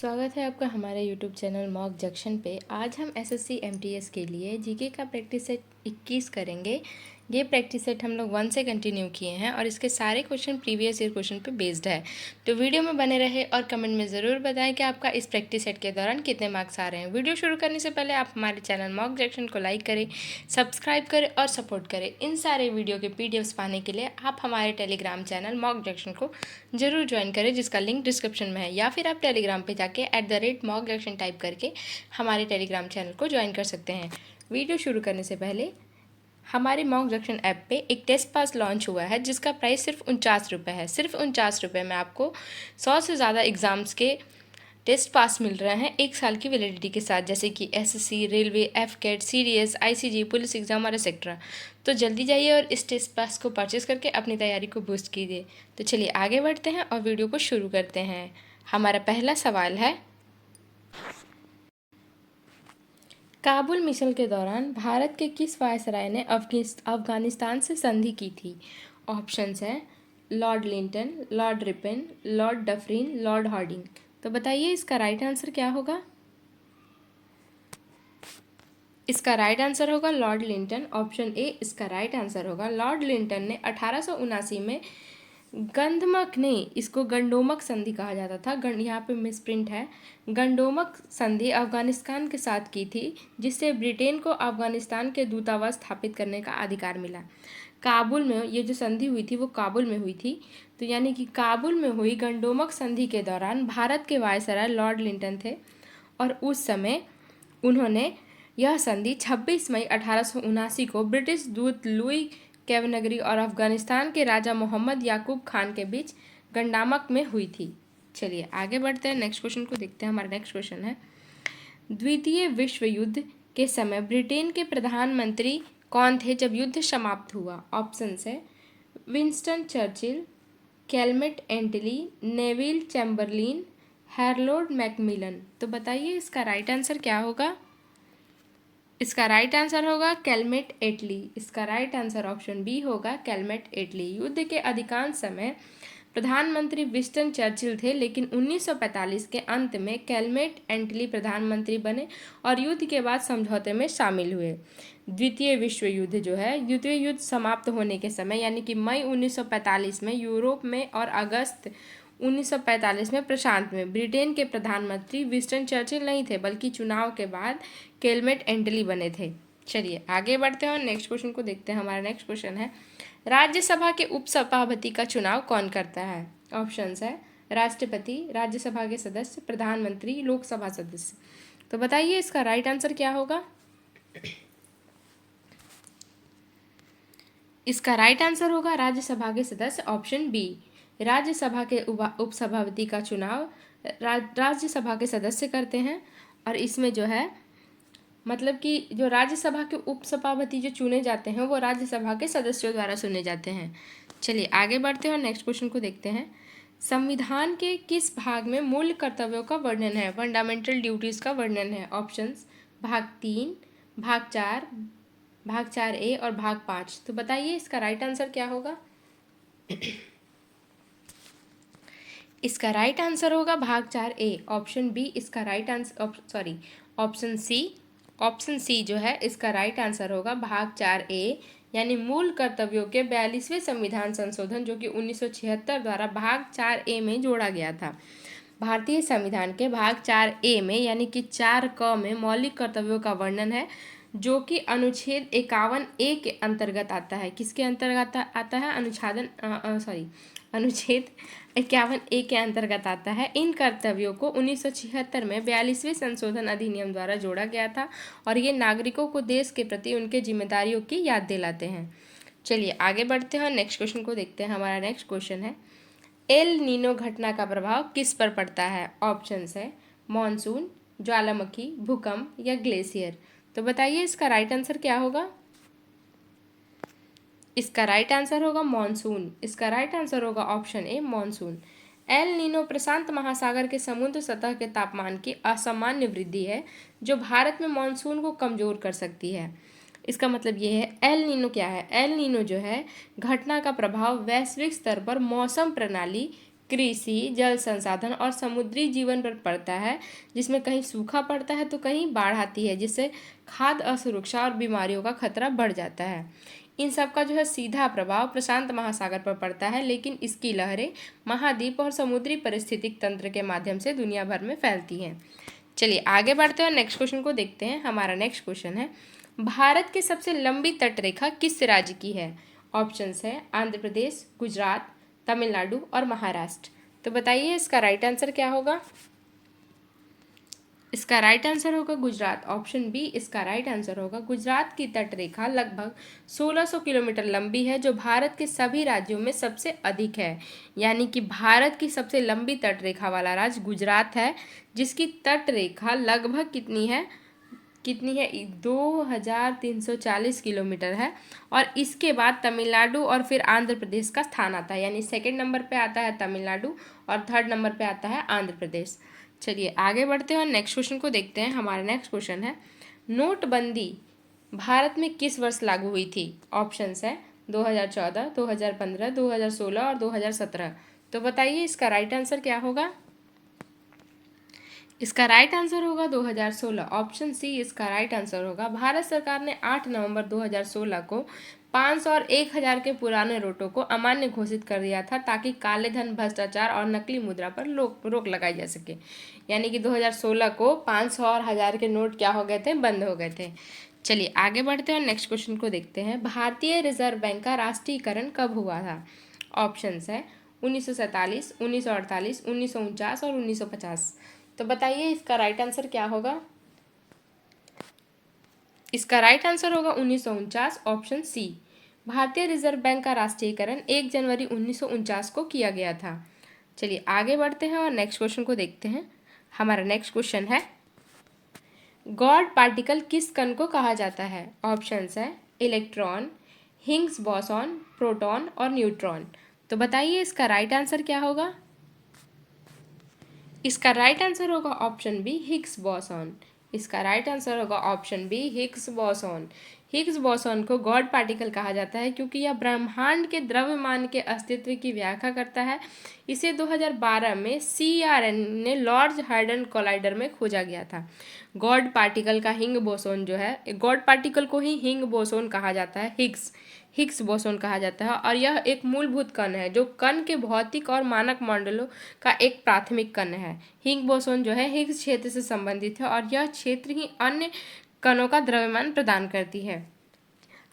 स्वागत है आपका हमारे YouTube चैनल मॉक जंक्शन पे। आज हम एसएससी एमटीएस के लिए जीके का प्रैक्टिस सेट 21 करेंगे। ये प्रैक्टिस सेट हम लोग 1 से कंटिन्यू किए हैं और इसके सारे क्वेश्चन प्रीवियस ईयर क्वेश्चन पे बेस्ड है। तो वीडियो में बने रहे और कमेंट में ज़रूर बताएं कि आपका इस प्रैक्टिस सेट के दौरान कितने मार्क्स आ रहे हैं। वीडियो शुरू करने से पहले आप हमारे चैनल मॉक जंक्शन को लाइक करें, सब्सक्राइब करें और सपोर्ट करें। इन सारे वीडियो के पीडीएफ्स पाने के लिए आप हमारे टेलीग्राम चैनल मॉक जंक्शन को ज़रूर ज्वाइन करें, जिसका लिंक डिस्क्रिप्शन में है, या फिर आप टेलीग्राम पे जाके @मॉक जंक्शन टाइप करके हमारे टेलीग्राम चैनल को ज्वाइन कर सकते हैं। वीडियो शुरू करने से पहले हमारे मॉक जंक्शन ऐप पे एक टेस्ट पास लॉन्च हुआ है, जिसका प्राइस सिर्फ 49 रुपये है। सिर्फ 49 रुपये में आपको 100 से ज़्यादा एग्ज़ाम्स के टेस्ट पास मिल रहे हैं 1 साल की वैलिडिटी के साथ, जैसे कि SSC, railway, AFCAT, CDS, ICG, police exam और एक्सेट्रा। तो जल्दी जाइए और इस टेस्ट पास को परचेस करके अपनी तैयारी को बूस्ट कीजिए। तो चलिए आगे बढ़ते हैं और वीडियो को शुरू करते हैं। हमारा पहला सवाल है, काबुल मिशन के दौरान भारत के किस वायसराय ने अफगानिस्तान से संधि की थी? ऑप्शंस हैं Lord Lytton, Lord Ripon, Lord Dufferin, Lord Hardinge. तो बताइए इसका राइट आंसर क्या होगा? इसका राइट आंसर होगा लॉर्ड लिंटन। ऑप्शन ए इसका राइट आंसर होगा। लॉर्ड लिंटन ने 1879 में गंधमक नहीं, इसको गंडोमक संधि कहा जाता था, यहाँ पे मिसप्रिंट है, गंडोमक संधि अफगानिस्तान के साथ की थी, जिससे ब्रिटेन को अफगानिस्तान के दूतावास स्थापित करने का अधिकार मिला। काबुल में ये जो संधि हुई थी वो काबुल में हुई थी। तो यानी कि काबुल में हुई गंडोमक संधि के दौरान भारत के वायसराय लॉर्ड लिंटन थे और उस समय उन्होंने यह संधि 26 मई 1879 को ब्रिटिश दूत लुई कैवनगरी और अफगानिस्तान के राजा मोहम्मद याकूब खान के बीच गंडामक में हुई थी। चलिए आगे बढ़ते हैं, नेक्स्ट क्वेश्चन को देखते हैं। हमारा नेक्स्ट क्वेश्चन है, द्वितीय विश्व युद्ध के समय ब्रिटेन के प्रधानमंत्री कौन थे जब युद्ध समाप्त हुआ? ऑप्शंस है Winston Churchill, Clement Attlee, Neville Chamberlain, Harold Macmillan. तो बताइए इसका राइट आंसर क्या होगा? इसका राइट आंसर होगा कैलमेट एटली। इसका राइट आंसर ऑप्शन बी होगा कैलमेट एटली। युद्ध के अधिकांश समय प्रधानमंत्री विंस्टन चर्चिल थे, लेकिन 1945 के अंत में कैलमेट एटली प्रधानमंत्री बने और युद्ध के बाद समझौते में शामिल हुए। द्वितीय विश्व युद्ध जो है, द्वितीय युद्ध समाप्त होने के समय यानी कि मई 1945 में यूरोप में और अगस्त 1945 में प्रशांत में ब्रिटेन के प्रधानमंत्री विंस्टन चर्चिल नहीं थे, बल्कि चुनाव के बाद कैलमेट एटली बने थे। चलिए आगे बढ़ते हैं और नेक्स्ट क्वेश्चन को देखते हैं। हमारा नेक्स्ट क्वेश्चन है, राज्यसभा के उपसभापति का चुनाव कौन करता है? ऑप्शंस है राष्ट्रपति, राज्यसभा के सदस्य, प्रधानमंत्री, लोकसभा सदस्य। तो बताइए इसका राइट आंसर क्या होगा? इसका राइट आंसर होगा राज्यसभा के सदस्य, ऑप्शन बी। राज्यसभा के उपसभापति का चुनाव राज्यसभा के सदस्य करते हैं और इसमें जो है मतलब कि जो राज्यसभा के उपसभापति जो चुने जाते हैं वो राज्यसभा के सदस्यों द्वारा चुने जाते हैं। चलिए आगे बढ़ते हैं और नेक्स्ट क्वेश्चन को देखते हैं। संविधान के किस भाग में मूल कर्तव्यों का वर्णन है? फंडामेंटल ड्यूटीज का वर्णन है। ऑप्शंस भाग 3, भाग 4, भाग 4A और भाग 5। तो बताइए इसका राइट आंसर क्या होगा? इसका राइट आंसर होगा भाग 4A, ऑप्शन बी। इसका राइट आंसर ऑप्शन सी जो है इसका राइट आंसर होगा भाग 4A, यानी मूल कर्तव्यों के 42वें संविधान संशोधन, जो कि 1976 द्वारा भाग 4A में जोड़ा गया था। भारतीय संविधान के भाग 4A में यानी कि 4 में मौलिक कर्तव्यों का वर्णन है, जो कि अनुच्छेद 51A के अंतर्गत आता है। किसके अंतर्गत आता है? अनुच्छेद 51A के अंतर्गत आता है। इन कर्तव्यों को 1976 में 42वें संशोधन अधिनियम द्वारा जोड़ा गया था और ये नागरिकों को देश के प्रति उनके जिम्मेदारियों की याद दिलाते हैं। चलिए आगे बढ़ते हैं और नेक्स्ट क्वेश्चन को देखते हैं। हमारा नेक्स्ट क्वेश्चन है, एल नीनो घटना का प्रभाव किस पर पड़ता है? ऑप्शंस है मॉनसून, ज्वालामुखी, भूकंप या ग्लेशियर। तो बताइए इसका राइट आंसर क्या होगा? इसका राइट आंसर होगा मॉनसून। इसका राइट आंसर होगा option A monsoon. El Nino प्रशांत महासागर के समुद्र सतह के तापमान की असामान्य वृद्धि है, जो भारत में मॉनसून को कमजोर कर सकती है। इसका मतलब ये है, एल नीनो क्या है? एल नीनो जो है घटना का प्रभाव वैश्विक स्तर पर मौसम प्रणाली, कृषि, जल संसाधन और समुद्री जीवन पर पड़ता है, जिसमें कहीं सूखा पड़ता है तो कहीं बाढ़ आती है, जिससे खाद्य असुरक्षा और बीमारियों का खतरा बढ़ जाता है। इन सब का जो है सीधा प्रभाव प्रशांत महासागर पर पड़ता है, लेकिन इसकी लहरें महाद्वीप और समुद्री पारिस्थितिक तंत्र के माध्यम से दुनिया भर में फैलती हैं। चलिए आगे बढ़ते हैं और नेक्स्ट क्वेश्चन को देखते हैं। हमारा नेक्स्ट क्वेश्चन है, भारत की सबसे लंबी तटरेखा किस राज्य की है? ऑप्शंस है आंध्र प्रदेश, गुजरात, तमिलनाडु और महाराष्ट्र। तो बताइए इसका राइट आंसर क्या होगा? इसका राइट आंसर होगा गुजरात, ऑप्शन बी इसका राइट आंसर होगा। गुजरात की तटरेखा लगभग 1600 किलोमीटर लंबी है, जो भारत के सभी राज्यों में सबसे अधिक है। यानी कि भारत की सबसे लंबी तटरेखा वाला राज्य गुजरात है, जिसकी तटरेखा लगभग कितनी है 2340 किलोमीटर है। और इसके बाद तमिलनाडु और फिर आंध्र प्रदेश का स्थान आता है, यानी सेकंड नंबर पे आता है तमिलनाडु और थर्ड नंबर पे आता है आंध्र प्रदेश। चलिए आगे बढ़ते हैं और नेक्स्ट क्वेश्चन को देखते हैं। हमारा नेक्स्ट क्वेश्चन है, नोटबंदी भारत में किस वर्ष लागू हुई थी? ऑप्शंस है 2014, 2015, 2016 और 2017। तो बताइए इसका राइट आंसर क्या होगा? इसका राइट आंसर होगा 2016, ऑप्शन सी इसका राइट आंसर होगा। भारत सरकार ने 8 नवंबर 2016 को 500 और 1000 के पुराने नोटों को अमान्य घोषित कर दिया था, ताकि काले धन, भ्रष्टाचार और नकली मुद्रा पर रोक लगाई जा सके। यानी कि 2016 को 500 और 1000 के नोट क्या हो गए थे? बंद हो गए थे। चलिए आगे बढ़ते हैं और नेक्स्ट क्वेश्चन को देखते हैं। भारतीय रिजर्व बैंक का राष्ट्रीयकरण कब हुआ था? ऑप्शंस है 1947, 1948, 1949 और 1950। तो बताइए इसका राइट आंसर क्या होगा? इसका राइट आंसर होगा 1949, ऑप्शन सी। भारतीय रिजर्व बैंक का राष्ट्रीयकरण 1 जनवरी 1949 को किया गया था। चलिए आगे बढ़ते हैं और नेक्स्ट क्वेश्चन को देखते हैं। हमारा नेक्स्ट क्वेश्चन है, गॉड पार्टिकल किस कण को कहा जाता है? ऑप्शंस है इलेक्ट्रॉन, हिग्स बोसॉन, प्रोटॉन और न्यूट्रॉन। तो बताइए इसका राइट आंसर क्या होगा? इसका राइट आंसर होगा ऑप्शन बी हिग्स बोसॉन। इसका राइट आंसर होगा option B Higgs boson. Higgs boson को गॉड पार्टिकल कहा जाता है, क्योंकि यह ब्रह्मांड के द्रव्यमान के अस्तित्व की व्याख्या करता है। इसे 2012 में CERN ने लॉर्ड हाइड्रजन कोलाइडर में खोजा गया था। गॉड पार्टिकल का हिग्स बोसॉन जो है, गॉड पार्टिकल को ही हिग्स बोसॉन कहा जाता है, हिग्स बोसॉन कहा जाता है। और यह एक मूलभूत कण है, जो कण के भौतिक और मानक मॉडलों का एक प्राथमिक कण है। हिग्स बोसॉन जो है हिग्स क्षेत्र से संबंधित है, और यह क्षेत्र ही अन्य कणों का द्रव्यमान प्रदान करती है।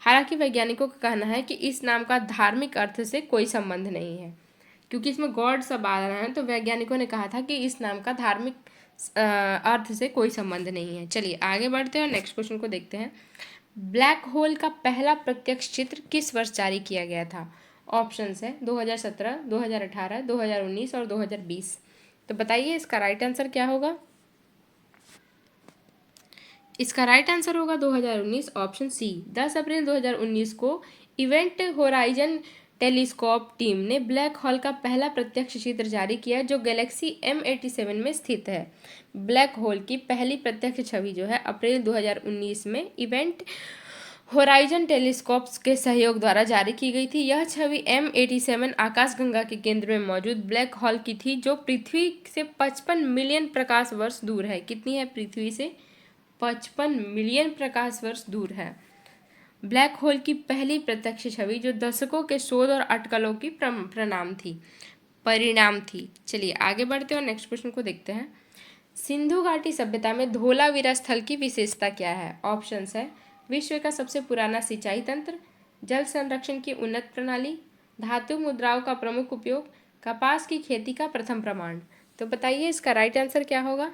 हालांकि वैज्ञानिकों का कहना है कि इस नाम का धार्मिक अर्थ से कोई संबंध नहीं है, क्योंकि इसमें गॉड शब्द आ रहा है, तो वैज्ञानिकों ने कहा था कि इस नाम का धार्मिक अर्थ से कोई संबंध नहीं है। चलिए आगे बढ़ते हैं और नेक्स्ट क्वेश्चन को देखते हैं। ब्लैक होल का पहला प्रत्यक्ष चित्र किस वर्ष जारी किया गया था? ऑप्शंस है 2017, 2018, 2019 और 2020। तो बताइए इसका राइट आंसर क्या होगा? इसका राइट आंसर होगा 2019, ऑप्शन सी। 10 अप्रैल 2019 को इवेंट होराइजन टेलीस्कोप टीम ने ब्लैक होल का पहला प्रत्यक्ष चित्र जारी किया, जो गैलेक्सी M87 में स्थित है। ब्लैक होल की पहली प्रत्यक्ष छवि जो है अप्रैल 2019 में इवेंट होराइजन टेलीस्कोप्स के सहयोग द्वारा जारी की गई थी। यह छवि M87 आकाशगंगा के केंद्र में मौजूद ब्लैक होल की थी, जो पृथ्वी से 55 मिलियन प्रकाश वर्ष दूर है। कितनी है? पृथ्वी से 55 मिलियन प्रकाश वर्ष दूर है। ब्लैक होल की पहली प्रत्यक्ष छवि, जो दशकों के शोध और अटकलों की परिणाम थी। चलिए आगे बढ़ते हैं और नेक्स्ट क्वेश्चन को देखते हैं। सिंधु घाटी सभ्यता में धोलावीरा स्थल की विशेषता क्या है? ऑप्शंस है विश्व का सबसे पुराना सिंचाई तंत्र, जल संरक्षण की उन्नत प्रणाली, धातु मुद्राओं का प्रमुख उपयोग, कपास की खेती का प्रथम प्रमाण। तो बताइए इसका राइट आंसर क्या होगा?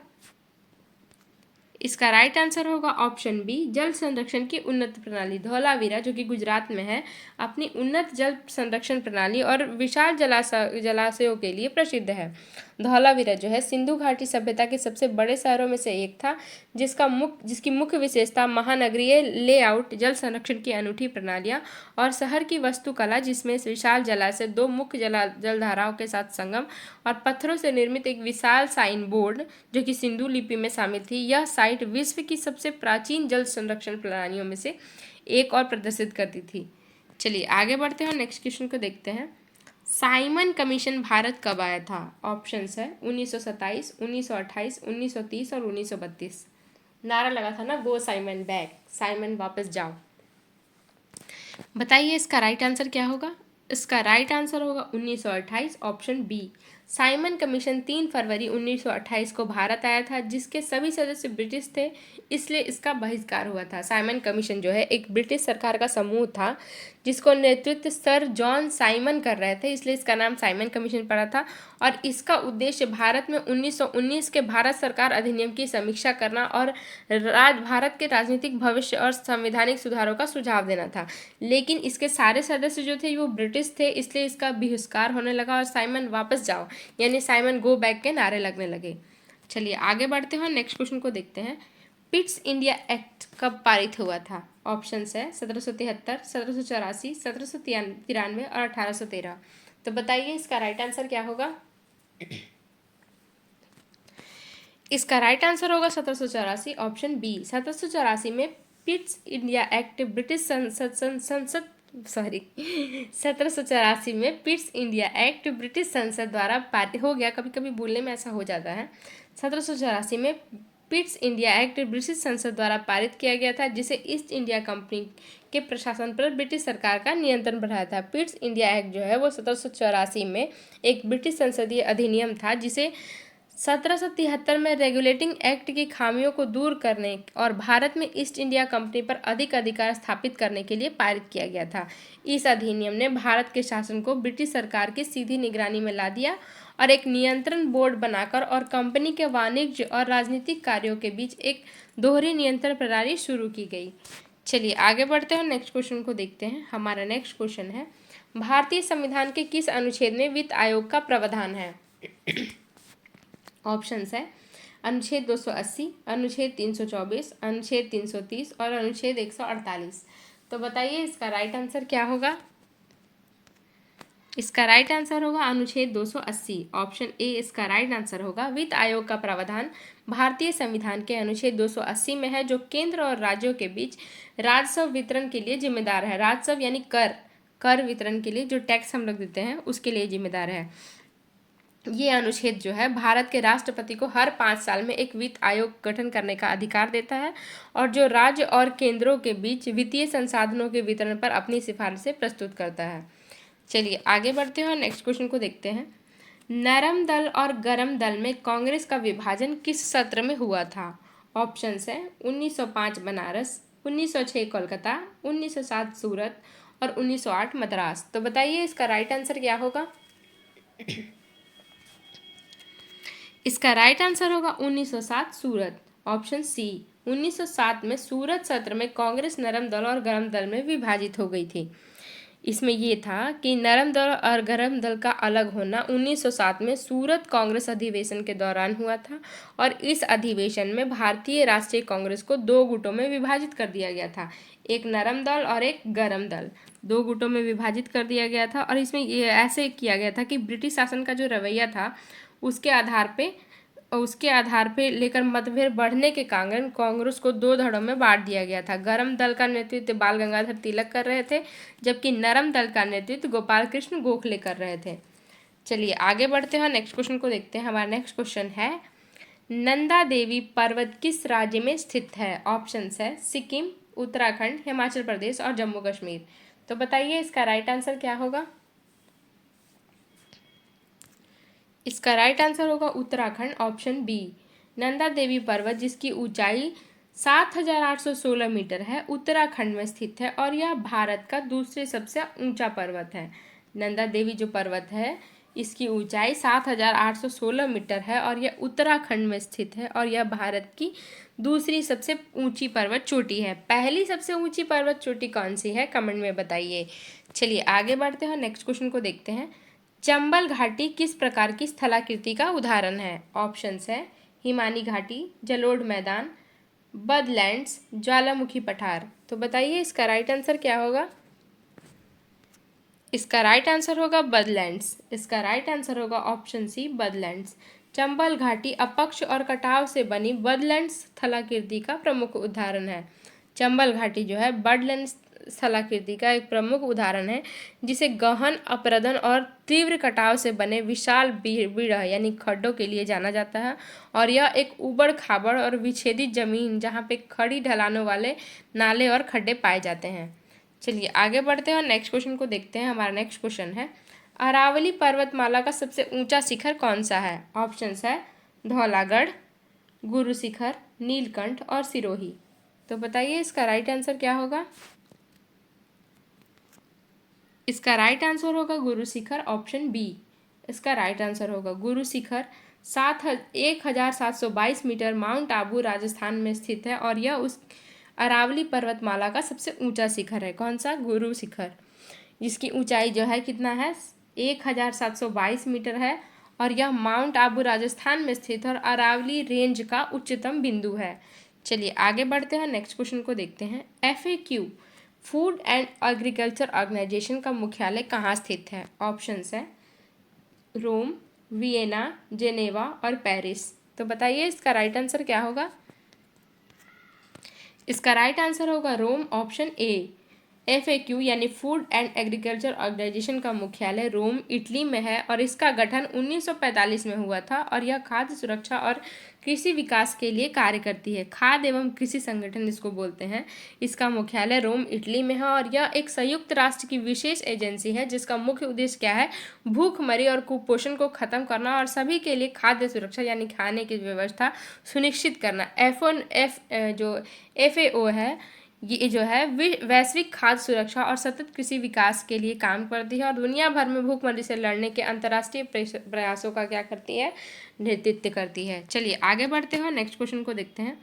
इसका राइट आंसर होगा ऑप्शन बी जल संरक्षण की उन्नत प्रणाली। धौलावीरा जो कि गुजरात में है, अपनी उन्नत जल संरक्षण प्रणाली और विशाल जलाशयों के लिए प्रसिद्ध है। धौलावीरा जो है सिंधु घाटी सभ्यता के सबसे बड़े शहरों में से एक था, जिसकी मुख्य विशेषता महानगरीय लेआउट, जल संरक्षण की अनूठी प्रणालियाँ और शहर की वास्तुकला, जिसमें विशाल जलाशय, 2 मुख्य जलधाराओं के साथ संगम और पत्थरों से निर्मित एक विशाल साइन बोर्ड जो कि सिंधु लिपि में शामिल थी। यह साइट विश्व की सबसे प्राचीन जल संरक्षण प्रणालियों में से एक और प्रदर्शित करती थी। चलिए आगे बढ़ते हैं और नेक्स्ट क्वेश्चन को देखते हैं। साइमन कमीशन भारत कब आया था? ऑप्शंस है 1927, 1928, 1930 और 1932। नारा लगा था ना, गो साइमन बैक, साइमन वापस जाओ। बताइए इसका राइट आंसर क्या होगा? इसका राइट आंसर होगा 1928, ऑप्शन बी। साइमन कमीशन 3 फरवरी 1928 को भारत आया था, जिसके सभी सदस्य ब्रिटिश थे, इसलिए इसका बहिष्कार हुआ था। साइमन कमीशन जो है एक ब्रिटिश सरकार का समूह था, जिसको नेतृत्व सर जॉन साइमन कर रहे थे, इसलिए इसका नाम साइमन कमीशन पड़ा था। और इसका उद्देश्य भारत में 1919 के भारत सरकार अधिनियम की समीक्षा करना और भारत के राजनीतिक भविष्य और संवैधानिक सुधारों का सुझाव देना था। लेकिन इसके सारे सदस्य जो थे वो ब्रिटिश थे, इसलिए इसका बहिष्कार होने लगा और साइमन वापस जाओ यानी साइमन गो बैक के नारे लगने लगे। चलिए आगे बढ़ते हैं, नेक्स्ट क्वेश्चन को देखते हैं। पिट्स इंडिया एक्ट कब पारित हुआ था? ऑप्शंस है 1773, 1784, 1793 और 1813। तो बताइए इसका राइट आंसर क्या होगा? इसका राइट आंसर होगा 1784, ऑप्शन बी। 1784 में पिट्स इंडिया एक्ट ब्रिटिश संसद 1784 में पिट्स इंडिया एक्ट ब्रिटिश संसद द्वारा पारित हो गया, कभी कभी बोलने में ऐसा हो जाता है। 1784 में पिट्स इंडिया एक्ट ब्रिटिश संसद द्वारा पारित किया गया था, जिसे ईस्ट इंडिया कंपनी के प्रशासन पर ब्रिटिश सरकार का नियंत्रण बढ़ाया था। पिट्स इंडिया एक्ट जो है वो 1784 में एक ब्रिटिश संसदीय अधिनियम था, जिसे 1773 में रेगुलेटिंग एक्ट की खामियों को दूर करने और भारत में ईस्ट इंडिया कंपनी पर अधिक अधिकार स्थापित करने के लिए पारित किया गया था। इस अधिनियम ने भारत के शासन को ब्रिटिश सरकार की सीधी निगरानी में ला दिया और एक नियंत्रण बोर्ड बनाकर और कंपनी के वाणिज्य और राजनीतिक कार्यों के बीच एक दोहरी नियंत्रण प्रणाली शुरू की गई। चलिए आगे बढ़ते हैं, नेक्स्ट क्वेश्चन को देखते हैं। हमारा नेक्स्ट क्वेश्चन है, भारतीय संविधान के किस अनुच्छेद में वित्त आयोग का प्रावधान है? ऑप्शंस है अनुच्छेद 280, अनुच्छेद 324, अनुच्छेद 330 और अनुच्छेद 148। तो बताइए इसका राइट आंसर क्या होगा? इसका राइट आंसर होगा अनुच्छेद 280, ऑप्शन ए इसका राइट आंसर होगा। वित्त आयोग का प्रावधान भारतीय संविधान के अनुच्छेद 280 में है, जो केंद्र और राज्यों के बीच राजस्व वितरण के लिए जिम्मेदार है। राजस्व यानी कर वितरण के लिए जो टैक्स हम लोग देते हैं उसके लिए जिम्मेदार है। ये अनुच्छेद जो है भारत के राष्ट्रपति को हर 5 साल में एक वित्त आयोग गठन करने का अधिकार देता है, और जो राज्य और केंद्रों के बीच वित्तीय संसाधनों के वितरण पर अपनी सिफारिशें प्रस्तुत करता है। चलिए आगे बढ़ते हैं और नेक्स्ट क्वेश्चन को देखते हैं। नरम दल और गरम दल में कांग्रेस का विभाजन किस सत्र में हुआ था? ऑप्शंस है 1905 बनारस, 1906 कोलकाता, 1907 सूरत और 1908 मद्रास। तो बताइए इसका राइट आंसर क्या होगा? इसका राइट आंसर होगा 1907 सूरत, ऑप्शन सी। 1907 में सूरत सत्र में कांग्रेस नरम दल और गरम दल में विभाजित हो गई थी। इसमें ये था कि नरम दल और गरम दल का अलग होना 1907 में सूरत कांग्रेस अधिवेशन के दौरान हुआ था, और इस अधिवेशन में भारतीय राष्ट्रीय कांग्रेस को 2 गुटों में विभाजित कर दिया गया था, एक नरम दल और एक गरम दल। 2 गुटों में विभाजित कर दिया गया था, और इसमें ये ऐसे किया गया था कि ब्रिटिश शासन का जो रवैया था उसके आधार पे लेकर मतभेद बढ़ने के कारण कांग्रेस को 2 धड़ों में बांट दिया गया था। गरम दल का नेतृत्व बाल गंगाधर तिलक कर रहे थे, जबकि नरम दल का नेतृत्व गोपाल कृष्ण गोखले कर रहे थे। चलिए आगे बढ़ते हैं, नेक्स्ट क्वेश्चन को देखते हैं। हमारा नेक्स्ट क्वेश्चन है, नंदा देवी पर्वत किस राज्य में स्थित है? ऑप्शंस है सिक्किम, उत्तराखंड, हिमाचल प्रदेश और जम्मू कश्मीर। तो बताइए इसका राइट आंसर क्या होगा? इसका राइट आंसर होगा उत्तराखंड, ऑप्शन बी। नंदा देवी पर्वत जिसकी ऊंचाई 7816 मीटर है, उत्तराखंड में स्थित है, और यह भारत का दूसरे सबसे ऊंचा पर्वत है। नंदा देवी जो पर्वत है इसकी ऊंचाई 7816 मीटर है और यह उत्तराखंड में स्थित है, और यह भारत की दूसरी सबसे ऊंची पर्वत चोटी है। पहली सबसे ऊंची पर्वत चोटी कौन सी है, कमेंट में बताइए। चलिए आगे बढ़ते हैं, नेक्स्ट क्वेश्चन को देखते हैं। चंबल घाटी किस प्रकार की स्थलाकृति का उदाहरण है? ऑप्शंस है हिमानी घाटी, जलोढ़ मैदान, बदलैंड्स, ज्वालामुखी पठार। तो बताइए इसका राइट आंसर क्या होगा? इसका राइट आंसर होगा बदलैंड्स। इसका राइट आंसर होगा ऑप्शन सी, बदलैंड्स। चंबल घाटी अपक्ष और कटाव से बनी बदलैंड्स स्थलाकृति का प्रमुख उदाहरण है। चंबल घाटी जो है बडलैंड स्थलाकृति का एक प्रमुख उदाहरण है, जिसे गहन अपरदन और तीव्र कटाव से बने विशाल बीड़ा यानी खड्डों के लिए जाना जाता है। और यह एक उबड़ खाबड़ और विच्छेदित जमीन जहाँ पे खड़ी ढलानों वाले नाले और खड्डे पाए जाते हैं। चलिए आगे बढ़ते हैं और नेक्स्ट क्वेश्चन को देखते हैं। हमारा नेक्स्ट क्वेश्चन है, अरावली पर्वतमाला का सबसे ऊंचा शिखर कौन सा है? ऑप्शंस है धौलागढ़, गुरु शिखर, नीलकंठ और सिरोही। तो बताइए इसका राइट आंसर क्या होगा? इसका राइट आंसर होगा गुरु शिखर, ऑप्शन बी। इसका राइट आंसर होगा गुरु शिखर 1722 मीटर माउंट आबू राजस्थान में स्थित है और यह उस अरावली पर्वतमाला का सबसे ऊंचा शिखर है। कौन सा? गुरु शिखर, जिसकी ऊंचाई जो है कितना है? 1722 मीटर है और यह माउंट आबू राजस्थान में स्थित और अरावली रेंज का उच्चतम बिंदु है। चलिए आगे बढ़ते हैं, नेक्स्ट क्वेश्चन को देखते हैं। FAQ food and agriculture organisation का मुख्यालय कहाँ स्थित है? ऑप्शंस है रोम, वियना, जेनेवा और पेरिस। तो बताइए इसका राइट आंसर क्या होगा? इसका राइट आंसर होगा रोम, ऑप्शन ए। FAQ यानी फूड एंड एग्रीकल्चर ऑर्गेनाइजेशन का मुख्यालय रोम, इटली में है और इसका गठन 1945 में हुआ था और यह खाद्य सुरक्षा और कृषि विकास के लिए कार्य करती है। खाद्य एवं कृषि संगठन इसको बोलते हैं। इसका मुख्यालय रोम, इटली में है और यह एक संयुक्त राष्ट्र की विशेष एजेंसी है जिसका मुख्य उद्देश्य क्या है? भूखमरी और कुपोषण को खत्म करना और सभी के लिए खाद्य सुरक्षा यानी खाने की व्यवस्था सुनिश्चित करना। जो FAO है, ये जो है वैश्विक खाद्य सुरक्षा और सतत कृषि विकास के लिए काम करती है और दुनिया भर में भूखमरी से लड़ने के अंतर्राष्ट्रीय प्रयासों का क्या करती है? नेतृत्व करती है। चलिए आगे बढ़ते हैं, नेक्स्ट क्वेश्चन को देखते हैं।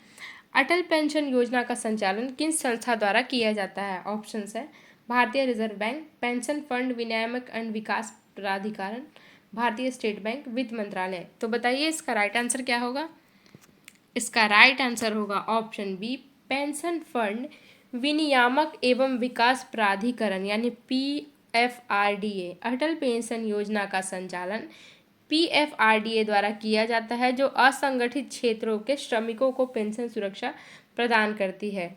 अटल पेंशन योजना का संचालन किस संस्था द्वारा किया जाता है? ऑप्शंस है भारतीय रिजर्व बैंक, पेंशन फंड विनियामक एंड विकास प्राधिकरण, भारतीय स्टेट बैंक, वित्त मंत्रालय। तो बताइए इसका राइट आंसर क्या होगा? इसका राइट आंसर होगा ऑप्शन बी, पेंशन फंड विनियामक एवं विकास प्राधिकरण यानी PFRDA। अटल पेंशन योजना का संचालन PFRDA द्वारा किया जाता है, जो असंगठित क्षेत्रों के श्रमिकों को पेंशन सुरक्षा प्रदान करती है।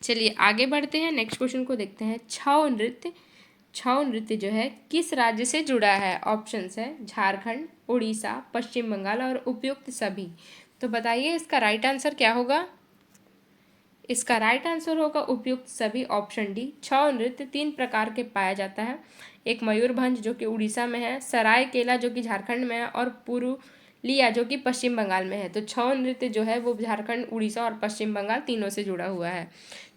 चलिए आगे बढ़ते हैं, नेक्स्ट क्वेश्चन को देखते हैं। छऊ नृत्य जो है किस राज्य से जुड़ा है? ऑप्शंस है झारखंड, उड़ीसा, पश्चिम बंगाल और उपयुक्त सभी। तो बताइए इसका राइट आंसर क्या होगा? इसका राइट आंसर होगा उपयुक्त सभी, ऑप्शन डी। छऊ नृत्य 3 प्रकार के पाया जाता है। एक मयूरभंज जो कि उड़ीसा में है, सरायकेला जो कि झारखंड में है और पुरुलिया जो कि पश्चिम बंगाल में है। तो छऊ नृत्य जो है वो झारखंड, उड़ीसा और पश्चिम बंगाल तीनों से जुड़ा हुआ है।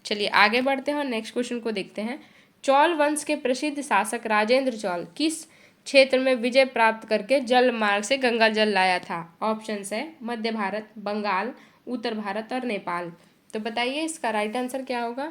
चलिए आगे बढ़ते हैं और नेक्स्ट क्वेश्चन को देखते हैं। चौल वंश के प्रसिद्ध शासक राजेंद्र चौल किस क्षेत्र में विजय प्राप्त करके जल मार्ग से गंगा जल लाया था? ऑप्शंस है मध्य भारत, बंगाल, उत्तर भारत और नेपाल। तो बताइए इसका राइट आंसर क्या होगा?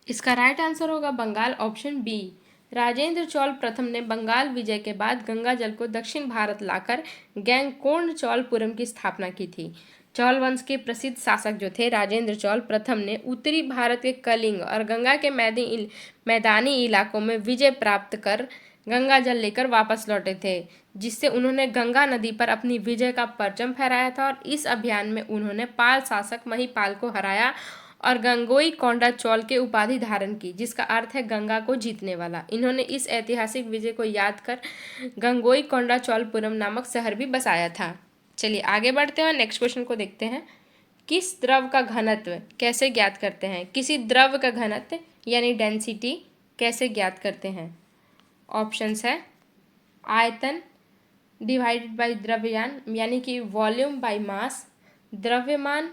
इसका राइट आंसर होगा बंगाल, ऑप्शन बी। राजेंद्र चौल प्रथम ने बंगाल विजय के बाद गंगा जल को दक्षिण भारत लाकर गैंगकोंड चौलपुरम की स्थापना की थी। चौल वंश के प्रसिद्ध शासक जो थे राजेंद्र चौल प्रथम ने उत्तरी भारत के कलिंग और गंगा के मैदानी इलाकों में विजय प्राप्त कर गंगा जल लेकर वापस लौटे थे, जिससे उन्होंने गंगा नदी पर अपनी विजय का परचम फहराया था और इस अभियान में उन्होंने पाल शासक महिपाल को हराया और गंगोई कोंडा चौल के उपाधि धारण की, जिसका अर्थ है गंगा को जीतने वाला। इन्होंने इस ऐतिहासिक विजय को याद कर गंगोई कोंडा चौलपुरम नामक शहर भी बसाया था। चलिए आगे बढ़ते हैं, नेक्स्ट क्वेश्चन को देखते हैं। किस द्रव का घनत्व कैसे ज्ञात करते हैं? किसी द्रव का घनत्व यानी डेंसिटी कैसे ज्ञात करते हैं? ऑप्शंस है आयतन डिवाइडेड बाई द्रव्यमान यानी कि वॉल्यूम बाई मास, द्रव्यमान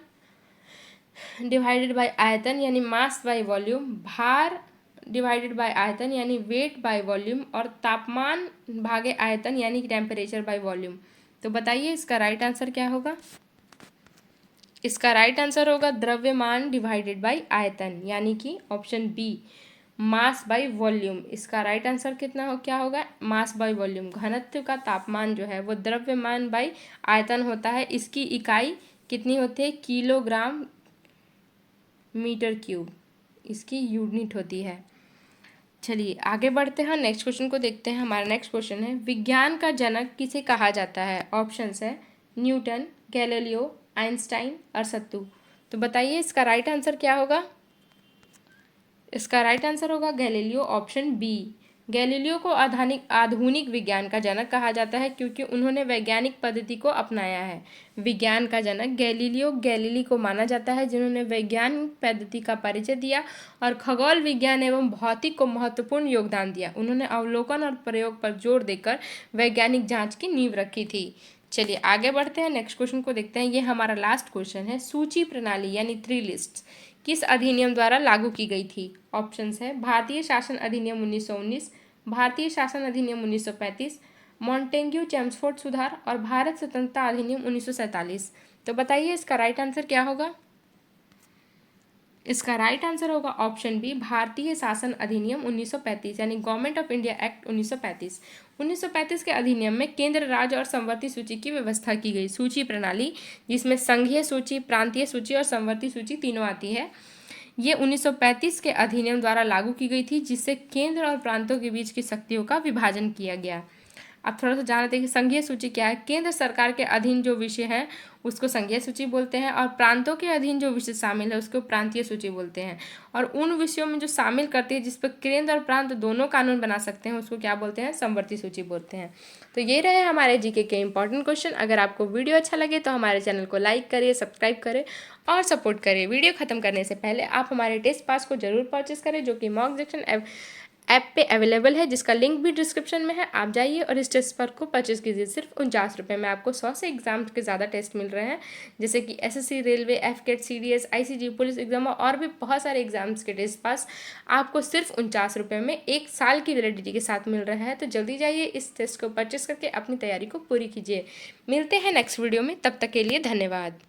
डिवाइडेड बाय आयतन यानी मास बाय वॉल्यूम, भार डिवाइडेड बाय आयतन यानी वेट बाय वॉल्यूम और तापमान भागे आयतन यानी टेम्परेचर बाय वॉल्यूम। तो बताइए इसका राइट आंसर क्या होगा? इसका राइट आंसर होगा द्रव्यमान डिवाइडेड बाय आयतन यानी कि option B, mass by volume. इसका राइट आंसर क्या होगा? Mass by volume. घनत्व का तापमान जो है वो द्रव्यमान बाय आयतन होता है। इसकी इकाई कितनी होती है? किलोग्राम मीटर क्यूब इसकी यूनिट होती है। चलिए आगे बढ़ते हैं, नेक्स्ट क्वेश्चन को देखते हैं। हमारा नेक्स्ट क्वेश्चन है विज्ञान का जनक किसे कहा जाता है? ऑप्शंस है न्यूटन, गैलीलियो, आइंस्टाइन और सत्तू। तो बताइए इसका राइट आंसर क्या होगा? इसका राइट आंसर होगा गैलीलियो, ऑप्शन बी। गैलीलियो को आधुनिक विज्ञान का जनक कहा जाता है क्योंकि उन्होंने वैज्ञानिक पद्धति को अपनाया है। विज्ञान का जनक गैलीलियो गैलीली को माना जाता है, जिन्होंने वैज्ञानिक पद्धति का परिचय दिया और खगोल विज्ञान एवं भौतिक को महत्वपूर्ण योगदान दिया। उन्होंने अवलोकन और प्रयोग पर जोर देकर वैज्ञानिक जांच की नींव रखी थी। चलिए आगे बढ़ते हैं, नेक्स्ट क्वेश्चन को देखते हैं। ये हमारा लास्ट क्वेश्चन है। सूची प्रणाली यानी 3 लिस्ट किस अधिनियम द्वारा लागू की गई थी? ऑप्शंस है भारतीय शासन अधिनियम 1919, भारतीय शासन अधिनियम 1935, मॉन्टेग्यू चेम्सफोर्ड सुधार और भारत स्वतंत्रता अधिनियम 1947। तो बताइए इसका राइट आंसर क्या होगा? इसका राइट आंसर होगा ऑप्शन बी, भारतीय शासन अधिनियम 1935 यानी गवर्नमेंट ऑफ इंडिया एक्ट 1935। 1935 के अधिनियम में केंद्र, राज्य और संवर्ती सूची की व्यवस्था की गई। सूची प्रणाली जिसमें संघीय सूची, प्रांतीय सूची और संवर्ती सूची तीनों आती है, ये 1935 के अधिनियम द्वारा लागू की गई थी, जिससे केंद्र और प्रांतों के बीच की शक्तियों का विभाजन किया गया। अब थोड़ा सा जान लेते हैं कि संघीय सूची क्या है। केंद्र सरकार के अधीन जो विषय हैं उसको संघीय सूची बोलते हैं, और प्रांतों के अधीन जो विषय शामिल है उसको प्रांतीय सूची बोलते हैं। और उन विषयों में जो शामिल करती है जिस पर केंद्र और प्रांत दोनों कानून बना सकते हैं उसको क्या बोलते हैं? संवर्ती सूची बोलते हैं। तो ये रहे हमारे जीके के इंपॉर्टेंट क्वेश्चन। अगर आपको वीडियो अच्छा लगे तो हमारे चैनल को लाइक करिए, सब्सक्राइब करें और सपोर्ट करिए। वीडियो खत्म करने से पहले आप हमारे टेस्ट पास को जरूर परचेस करें, जो कि मॉक जंक्शन ऐप पे अवेलेबल है, जिसका लिंक भी डिस्क्रिप्शन में है। आप जाइए और इस टेस्ट पर को परचेज कीजिए। सिर्फ 49 रुपये में आपको 100 से एग्जाम्स के ज़्यादा टेस्ट मिल रहे हैं, जैसे कि SSC, railway, AFCAT, CDS, ICG, police exam और भी बहुत सारे एग्जाम्स के टेस्ट पास आपको सिर्फ 49 रुपये में 1 साल की वैलिडिटी के साथ मिल रहा है। तो जल्दी जाइए इस टेस्ट को परचेस करके अपनी तैयारी को पूरी कीजिए। मिलते हैं नेक्स्ट वीडियो में, तब तक के लिए धन्यवाद।